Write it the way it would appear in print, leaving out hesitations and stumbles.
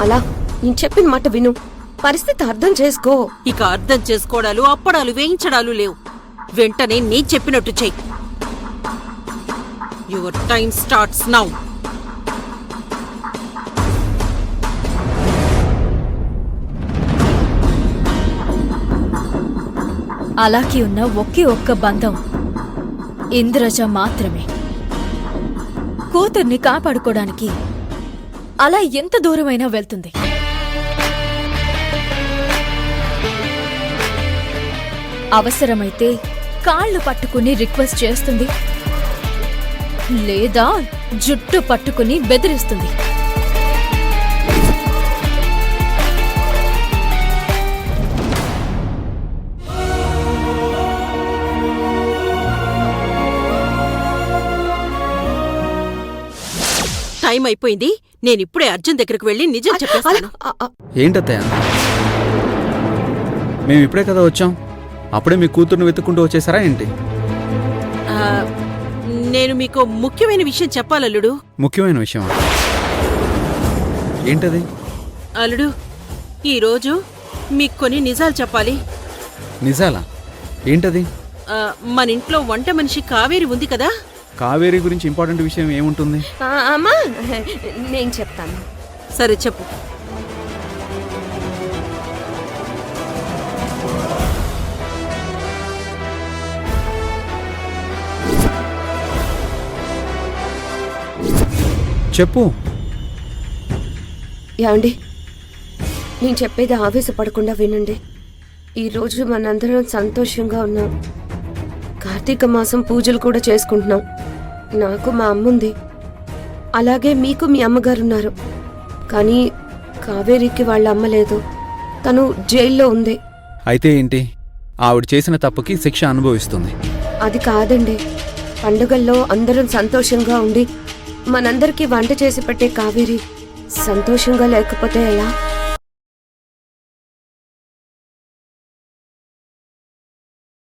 అలా నేను చెప్పిన మాట విను, పరిస్థితి అర్థం చేసుకో. ఇక అర్థం చేసుకోవడాలు అప్పడాలు వేయించడాలు లేవు. వెంటనే నీ చెప్పినట్టు చెయ్యి. Your time starts now. అలాకి ఉన్న ఒకే ఒక్క బంధం ఇంద్రజ మాత్రమే. కూతుర్ని కాపాడుకోవడానికి అలా ఎంత దూరమైనా వెళ్తుంది. అవసరమైతే కాళ్ళు పట్టుకుని రిక్వెస్ట్ చేస్తుంది, లేదా జుట్టు పట్టుకుని బెదిరిస్తుంది. టైం అయిపోయింది. నేనిప్పుడే అర్జున్ దగ్గరకు వెళ్ళి నిజం చెప్పేస్తాను. ఏంటత్తయ్య, మేము ఇప్పుడే కదా వచ్చాం, అప్పుడే మీ కూతుర్ని వెతుక్కుంటూ వచ్చేసారా ఏంటి? ఆ, నేను మీకు ముఖ్యమైన విషయం చెప్పాలల్లుడు. ముఖ్యమైన విషయం ఏంటది? అల్లుడు, ఈరోజు మీకు కొన్ని నిజాలు చెప్పాలి. నిజాలా? ఏంటది? మన ఇంట్లో వంట మనిషి కావేరి ఉంది కదా. కావేరి గురించి ఇంపార్టెంట్ విషయం ఏముంటుంది? అమ్మా, నేను చెప్తాను. సరే చెప్పు. చెప్పు. ఏమండి, నేను చెప్పేది ఆవేశపడకుండా వినండి. ఈరోజు మనందరం సంతోషంగా ఉన్నాం. కార్తీక మాసం పూజలు కూడా చేసుకుంటున్నాం. నాకు మా అమ్ముంది, అలాగే మీకు మీ అమ్మగారున్నారు. కానీ కావేరికి వాళ్ళ అమ్మ లేదు, తను జైల్లో ఉంది. అయితే ఏంటి? ఆవిడ చేసిన తప్పుకి శిక్ష అనుభవిస్తుంది. అది కాదండి, పండుగల్లో అందరం సంతోషంగా ఉండి మనందరికీ వంట చేసి పెట్టే కావేరి సంతోషంగా లేకపోతే ఎలా?